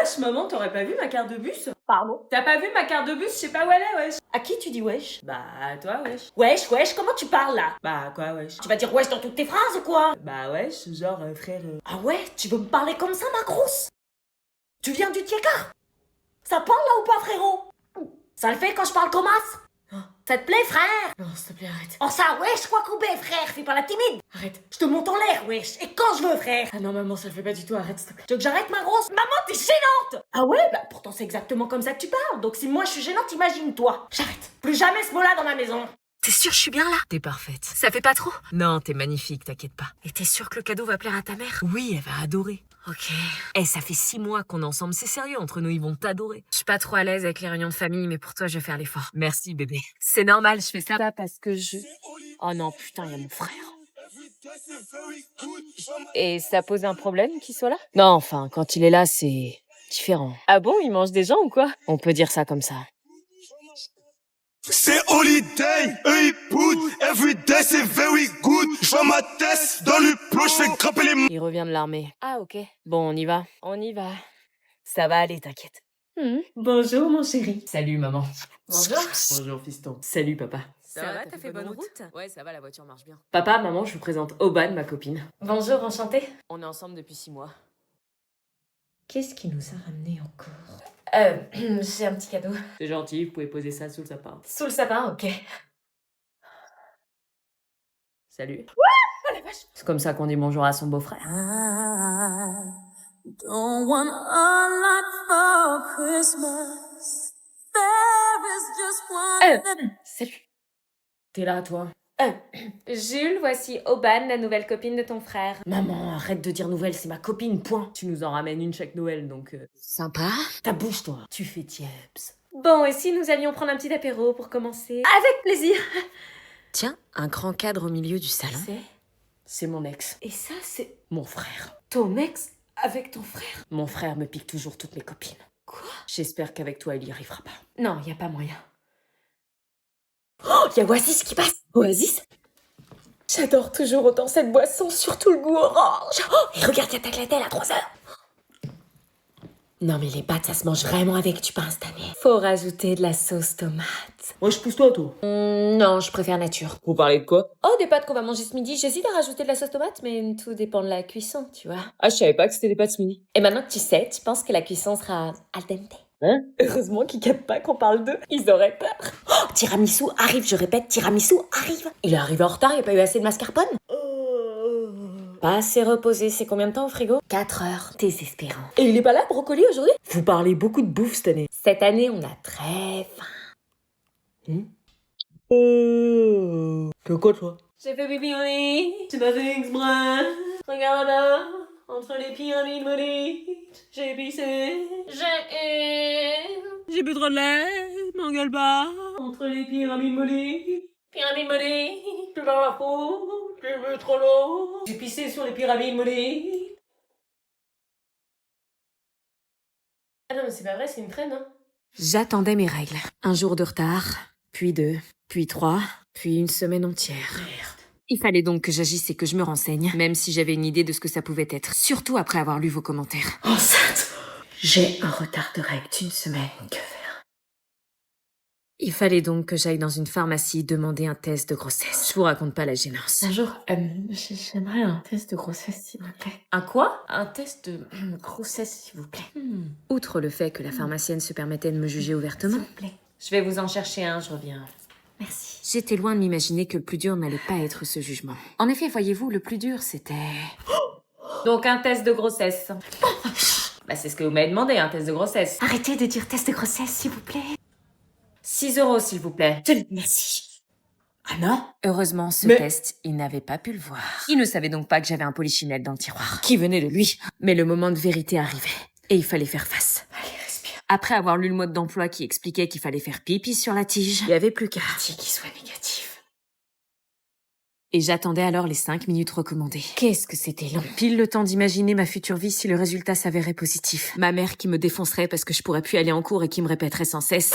Wesh, maman, t'aurais pas vu ma carte de bus? Pardon? T'as pas vu ma carte de bus? Je sais pas où elle est, wesh. À qui tu dis wesh? Bah, à toi, wesh. Wesh, comment tu parles là? Bah, quoi, wesh? Tu vas dire wesh dans toutes tes phrases ou quoi? Bah, wesh, genre, frère. Ah ouais, tu veux me parler comme ça, ma grosse? Tu viens du Tiekar? Ça parle là ou pas, frérot? Ça le fait quand je parle comme as? Ça te plaît, frère? Non, s'il te plaît, arrête. Oh ça, wesh, quoi couper, frère, fais pas la timide. Arrête. Je te monte en l'air, wesh, et quand je veux, frère. Ah non, maman, ça le fait pas du tout, arrête, s'il te plaît. Tu veux que j'arrête, ma grosse? Maman, t'es gênante. Ah ouais? Bah pourtant c'est exactement comme ça que tu parles, donc si moi je suis gênante, imagine-toi. J'arrête. Plus jamais ce mot-là dans ma maison. T'es sûre je suis bien là? T'es parfaite. Ça fait pas trop? Non, t'es magnifique, t'inquiète pas. Et t'es sûre que le cadeau va plaire à ta mère? Oui, elle va adorer. Ok. Eh, ça fait 6 mois qu'on est ensemble, c'est sérieux, entre nous, ils vont t'adorer. Je suis pas trop à l'aise avec les réunions de famille, mais pour toi, je vais faire l'effort. Merci, bébé. C'est normal, je fais ça parce que je... Oh non, putain, y a mon frère. Et ça pose un problème qu'il soit là? Non, enfin, quand il est là, c'est différent. Ah bon, il mange des gens ou quoi? On peut dire ça comme ça. C'est holiday, eux ils poudent, everyday c'est very good. J'vois ma tête dans le plot, j'fais grimper les Il revient de l'armée. Ah, ok. Bon, on y va. On y va. Ça va aller, t'inquiète. Bonjour, mon chéri. Salut, maman. Bonjour. Bonjour, fiston. Salut, papa. Ça va, t'as fait bonne route? Ouais, ça va, la voiture marche bien. Papa, maman, je vous présente Oban, ma copine. Bonjour, enchantée. On est ensemble depuis 6 mois. Qu'est-ce qui nous a ramenés encore? J'ai un petit cadeau. C'est gentil, vous pouvez poser ça sous le sapin. Sous le sapin, ok. Salut. Oh la vache! C'est comme ça qu'on dit bonjour à son beau-frère. Don't want a lot for Christmas. There is just one. Salut. T'es là, toi? Jules, voici Oban, la nouvelle copine de ton frère. Maman, arrête de dire nouvelle, c'est ma copine, point. Tu nous en ramènes une chaque Noël, donc... Sympa. Ta bouche, toi. Tu fais tieps. Bon, et si nous allions prendre un petit apéro pour commencer? Avec plaisir. Tiens, un grand cadre au milieu du salon. C'est mon ex. Et ça, c'est Mon frère. ton ex avec ton frère? Mon frère me pique toujours toutes mes copines. Quoi? J'espère qu'avec toi, il y arrivera pas. Non, y a pas moyen. Oh, y a Oasis qui passe. Oasis? J'adore toujours autant cette boisson, surtout le goût orange. Oh, et regarde, y a Taclatel à 3h. Non mais les pâtes, ça se mange vraiment avec, tu pas instantané. Faut rajouter de la sauce tomate. Moi, je pousse toi, toi. Non, je préfère nature. Vous parlez de quoi? Oh, des pâtes qu'on va manger ce midi. J'hésite à rajouter de la sauce tomate, mais tout dépend de la cuisson, tu vois. Ah, je savais pas que c'était des pâtes ce midi. Et maintenant que tu sais, tu penses que la cuisson sera al dente? Hein? Heureusement qu'ils captent pas qu'on parle d'eux. Ils auraient peur. Oh, tiramisu arrive, je répète, tiramisu arrive. Il est arrivé en retard, y a pas eu assez de mascarpone? Pas assez reposé, c'est combien de temps au frigo? 4 heures, désespérant. Et il est pas là, brocoli, aujourd'hui? Vous parlez beaucoup de bouffe cette année. Cette année, on a très faim. Fais quoi, toi? J'ai fait pipi au lit, j'ai pas fait exprès. Regarde là, entre les pyramides maudites, j'ai pissé. J'ai bu trop de lait, m'engueule pas. Entre les pyramides maudites, pyramides maudites, plus dans la peau, j'ai bu trop l'eau. J'ai pissé sur les pyramides maudites. Ah non, mais c'est pas vrai, c'est une traîne, hein. J'attendais mes règles. Un jour de retard, puis 2, puis 3, puis une semaine entière. Il fallait donc que j'agisse et que je me renseigne, même si j'avais une idée de ce que ça pouvait être. Surtout après avoir lu vos commentaires. Enceinte. J'ai un retard de règles d'une semaine. Que faire? Il fallait donc que j'aille dans une pharmacie demander un test de grossesse. Je vous raconte pas la gênance. Bonjour, j'aimerais un test de grossesse, s'il vous plaît. Un quoi? Un test de grossesse, s'il vous plaît. Outre le fait que la pharmacienne se permettait de me juger ouvertement, S'il vous plaît. Je vais vous en chercher un, je reviens. Merci. j'étais loin de m'imaginer que le plus dur n'allait pas être ce jugement. En effet, voyez-vous, le plus dur, c'était... Donc un test de grossesse. Bah c'est ce que vous m'avez demandé, un test de grossesse. Arrêtez de dire test de grossesse, s'il vous plaît. 6 € s'il vous plaît. Merci. Ah non? Heureusement, ce Mais- test, il n'avait pas pu le voir. Il ne savait donc pas que j'avais un polichinelle dans le tiroir. Qui venait de lui. Mais le moment de vérité arrivait. Et il fallait faire face. Allez, respire. Après avoir lu le mode d'emploi qui expliquait qu'il fallait faire pipi sur la tige, il n'y avait plus qu'à. Dis qu'il soit négatif. Et j'attendais alors les 5 minutes recommandées. Qu'est-ce que c'était long. Pile le temps d'imaginer ma future vie si le résultat s'avérait positif. Ma mère qui me défoncerait parce que je pourrais plus aller en cours et qui me répéterait sans cesse.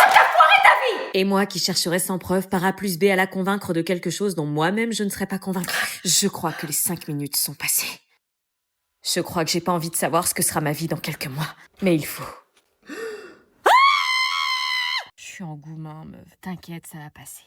Et moi qui chercherais sans preuve par A plus B à la convaincre de quelque chose dont moi-même je ne serais pas convaincue. Je crois que les 5 minutes sont passées. Je crois que j'ai pas envie de savoir ce que sera ma vie dans quelques mois. Mais il faut. Je suis en goumin, meuf. T'inquiète, ça va passer.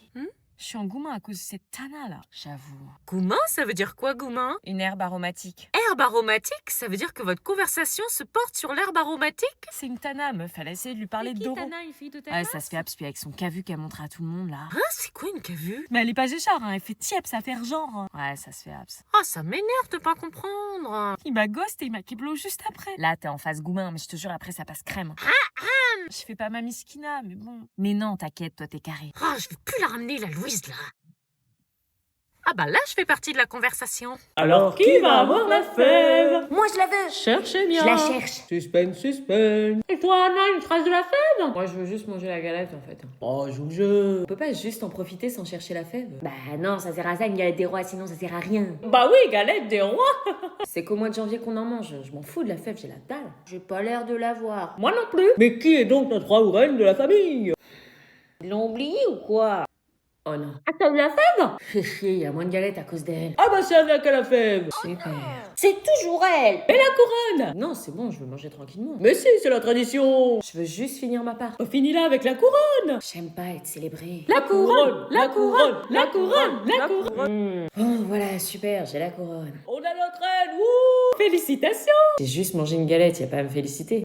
Je suis en goumin à cause de cette Tana, là. J'avoue. Goumin, ça veut dire quoi, Goumin? Une herbe aromatique. Herbe aromatique? Ça veut dire que votre conversation se porte sur l'herbe aromatique? C'est une Tana, meuf. Elle a essayé de lui parler de Doro. une fille de ta Ouais, ça se fait abs, puis avec son cavu qu'elle montre à tout le monde, là. Hein, c'est quoi une cavue? Mais elle est pas géchard, hein. Elle fait tiep, ça fait genre. Ouais, ça se fait abs. Ah, ça m'énerve de pas comprendre. Il m'a ghost et il m'a kiblo juste après. Là, t'es en face goumin, mais je te jure, après, ça passe crème. Je fais pas ma miskina, mais bon. Mais non, t'inquiète, toi, t'es carré. Ah, je vais plus la ramener, la Louise, là. Ah bah là, je fais partie de la conversation. Alors qui va avoir la fève? Moi, je la veux. Cherchez bien. Je la cherche. Suspense, suspense. Et toi, Anna, une trace de la fève? Moi, je veux juste manger la galette, en fait. Oh, joue le jeu. On peut pas juste en profiter sans chercher la fève? Bah non, ça sert à ça une galette des rois, sinon ça sert à rien. Bah oui, galette des rois. C'est qu'au mois de janvier qu'on en mange. Je m'en fous de la fève, j'ai la dalle. J'ai pas l'air de l'avoir. Moi non plus. Mais qui est donc notre roi ou reine de la famille? Ils l'ont oublié ou quoi? Oh non. Ah, t'as eu la fève? Fais chier, y a moins de galettes à cause d'elle. Ah bah c'est avec la fève. Super. C'est toujours elle. Et la couronne? Non, c'est bon, je veux manger tranquillement. Mais si, c'est la tradition. Je veux juste finir ma part. Finis-la avec la couronne. J'aime pas être célébrée. La couronne, la couronne, la couronne, la couronne. Oh voilà, super, j'ai la couronne. On a notre reine, wouh! Félicitations. J'ai juste mangé une galette, y a pas à me féliciter.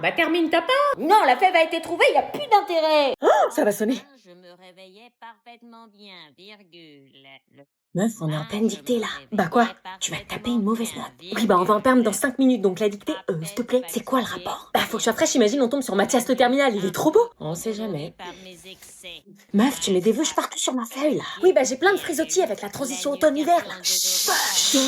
Bah termine ta part. Non, la fève a été trouvée, y a plus d'intérêt. Oh, ça va sonner. Je me réveillais parfaitement bien, virgule. Meuf, on est en pleine dictée là. Bah quoi? Tu vas te taper une mauvaise note. Oui, bah on va en perdre dans 5 minutes, donc la dictée, s'il te plaît, C'est quoi le rapport? Bah faut que je sois fraîche, imagine on tombe sur Mathias le terminal, il est trop beau. On sait jamais. Meuf, tu mets des vœux partout sur ma feuille là. Oui, bah j'ai plein de frisottis avec la transition automne-hiver là. Chut.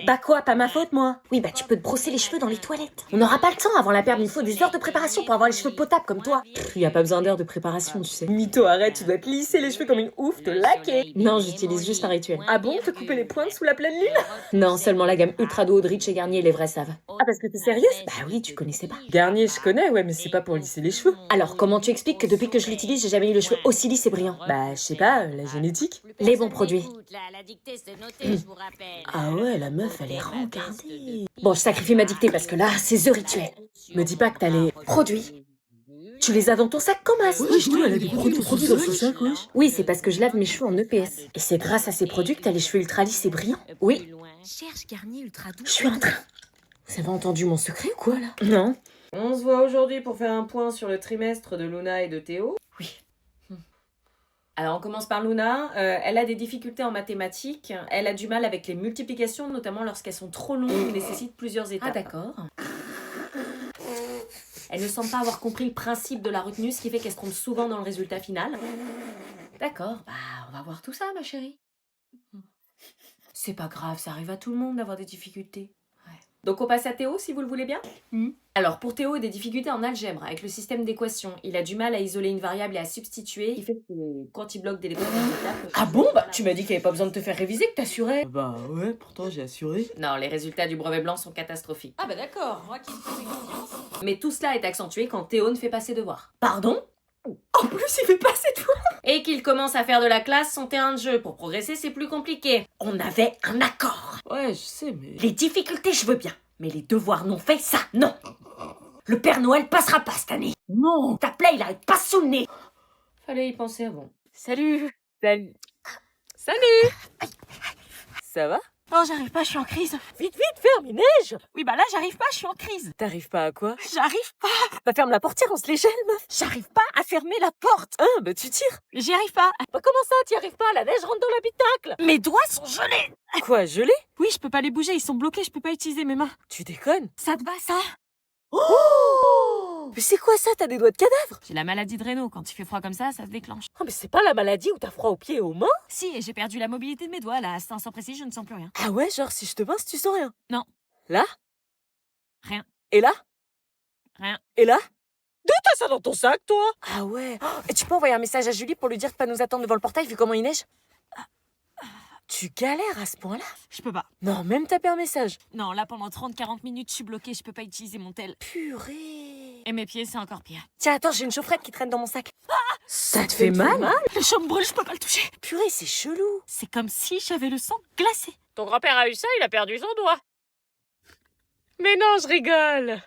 Bah quoi, pas ma faute moi. Oui, bah tu peux te brosser les cheveux dans les toilettes. On n'aura pas le temps avant la perte, il faut des heures de préparation pour avoir les cheveux potables comme toi. Y a pas besoin d'heures de préparation, tu sais. Mytho, arrête, tu dois te lisser les cheveux comme une ouf, te laquer. Non, j'utilise juste un rituel. Ah bon, te couper les pointes sous la pleine lune? Non, seulement la gamme Ultra Duo de Rich et Garnier, les vrais savent. Ah parce que t'es sérieuse? Bah oui, tu connaissais pas. Garnier, je connais, ouais, mais c'est pas pour lisser les cheveux. Alors, comment tu expliques que depuis que je l'utilise, j'ai jamais eu les cheveux aussi lisses et brillants? Bah, je sais pas, la génétique. Les bons produits. Ah ouais, la meuf, elle est rencardée. Bon, je sacrifie ma dictée parce que là, c'est The Rituel. Me dis pas que t'as les produits. Tu les as dans ton sac comme as. Oui, je vois, elle a des produits dans son sac, wesh. Oui, c'est parce que je lave mes cheveux en EPS. Et c'est grâce à ces produits que t'as les cheveux ultra lisses et brillants. Oui, Cherche Garnier Ultra Doux. je suis en train. Vous avez entendu mon secret ou quoi, là? Non. On se voit aujourd'hui pour faire un point sur le trimestre de Luna et de Théo. Oui. Alors on commence par Luna, elle a des difficultés en mathématiques, elle a du mal avec les multiplications, notamment lorsqu'elles sont trop longues et nécessitent plusieurs étapes. Ah d'accord. Elle ne semble pas avoir compris le principe de la retenue, ce qui fait qu'elle se trompe souvent dans le résultat final. D'accord, bah on va voir tout ça ma chérie. C'est pas grave, ça arrive à tout le monde d'avoir des difficultés. Ouais. Donc on passe à Théo si vous le voulez bien. Alors pour Théo, des difficultés en algèbre avec le système d'équations. Il a du mal à isoler une variable et à substituer. Il fait que quand il bloque des étapes. Ah bon? Bah tu m'as dit qu'il n'y avait pas besoin de te faire réviser, que t'assurais. Bah ouais, pourtant j'ai assuré. Non, les résultats du brevet blanc sont catastrophiques. Ah bah d'accord, moi qui Mais tout cela est accentué quand Théo ne fait pas ses devoirs. Pardon? En plus, il fait pas ses devoirs. Et qu'il commence à faire de la classe son terrain de jeu. Pour progresser, c'est plus compliqué. On avait un accord. Ouais, je sais, mais... Les difficultés, je veux bien. Mais les devoirs non faits, ça, non. Le Père Noël passera pas cette année. Non. Ta plaie, il arrête pas sous le nez. Fallait y penser avant. Salut. Salut. Ça va? Oh, j'arrive pas, je suis en crise. Vite, ferme, il neige. Oui, bah là, j'arrive pas, je suis en crise. T'arrives pas à quoi? J'arrive pas. Bah ferme la portière, on se les gèle, meuf. J'arrive pas à fermer la porte. Hein, bah tu tires. J'y arrive pas. Bah comment ça, t'y arrives pas? La neige rentre dans l'habitacle. Mes doigts sont gelés. Quoi, gelé? Oui, je peux pas les bouger, ils sont bloqués, je peux pas utiliser mes mains. Tu déconnes? Ça te va, ça? Oh! Mais c'est quoi ça? T'as des doigts de cadavre? J'ai la maladie de Raynaud. Quand il fait froid comme ça se déclenche. Oh mais c'est pas la maladie où t'as froid aux pieds et aux mains? Si, et j'ai perdu la mobilité de mes doigts, là. À cet instant précis, je ne sens plus rien. Ah ouais, genre si je te pince, tu sens rien? Non. Là? Rien. Et là? Rien. Et là? D'où t'as ça dans ton sac, toi? Ah ouais. Oh, et tu peux envoyer un message à Julie pour lui dire de pas nous attendre devant le portail vu comment il neige? Tu galères à ce point-là? Je peux pas. Non, même taper un message. Non, là, pendant 30-40 minutes, je suis bloquée, je peux pas utiliser mon tel. Purée. Et mes pieds, c'est encore pire. Tiens, attends, j'ai une chaufferette qui traîne dans mon sac. Ça te fait mal? Le chaud me brûle, je peux pas le toucher. Purée, c'est chelou. C'est comme si j'avais le sang glacé. Ton grand-père a eu ça, il a perdu son doigt. Mais non, je rigole.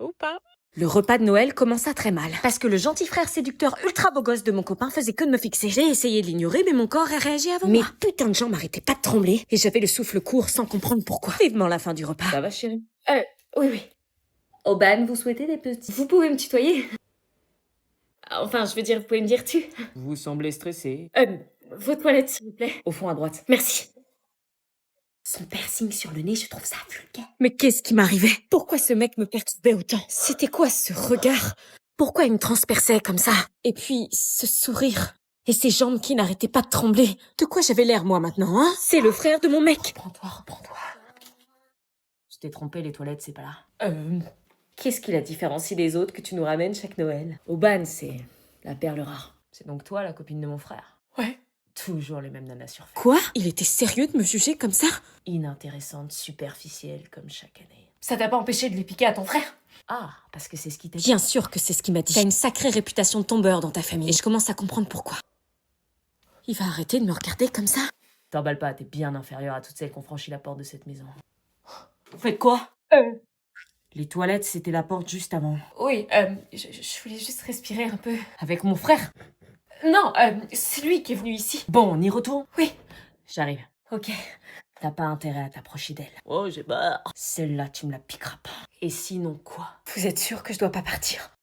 Ou pas. Le repas de Noël commença très mal, parce que le gentil frère séducteur ultra beau gosse de mon copain faisait que de me fixer. J'ai essayé de l'ignorer, mais mon corps a réagi avant Mes moi. putains de jambes m'arrêtaient pas de trembler. Et j'avais le souffle court sans comprendre pourquoi. Vivement la fin du repas. Ça va, chérie? Oui, oui. Aubane, vous souhaitez des petits? Vous pouvez me tutoyer? Enfin, je veux dire, vous pouvez me dire tu. Vous semblez stressé. Vos toilettes, s'il vous plaît. Au fond à droite. Merci. Son piercing sur le nez, je trouve ça vulgaire. Mais qu'est-ce qui m'arrivait? Pourquoi ce mec me perturbait autant? C'était quoi ce regard? Pourquoi il me transperçait comme ça? Et puis, ce sourire. Et ces jambes qui n'arrêtaient pas de trembler. De quoi j'avais l'air, moi, maintenant, hein? C'est le frère de mon mec. Reprends-toi. Je t'ai trompé, les toilettes, c'est pas là. Qu'est-ce qui la différencie des autres que tu nous ramènes chaque Noël? Aubane, c'est la perle rare. C'est donc toi, la copine de mon frère. Ouais. Toujours les mêmes nanas surfaites. Quoi? Il était sérieux de me juger comme ça? Inintéressante, superficielle, comme chaque année. Ça t'a pas empêché de les piquer à ton frère? Ah, parce que c'est ce qui t'a dit. Bien sûr que c'est ce qu'il m'a dit. T'as une sacrée réputation de tombeur dans ta famille. Et je commence à comprendre pourquoi. Il va arrêter de me regarder comme ça? T'emballes pas, t'es bien inférieure à toutes celles qui ont franchi la porte de cette maison. Vous faites quoi? Les toilettes, c'était la porte juste avant. Oui, je voulais juste respirer un peu. Avec mon frère. Non, c'est lui qui est venu ici. Bon, on y retourne? Oui. J'arrive. Ok. T'as pas intérêt à t'approcher d'elle. Oh, j'ai peur. Celle-là, tu me la piqueras pas. Et sinon quoi? Vous êtes sûr que je dois pas partir?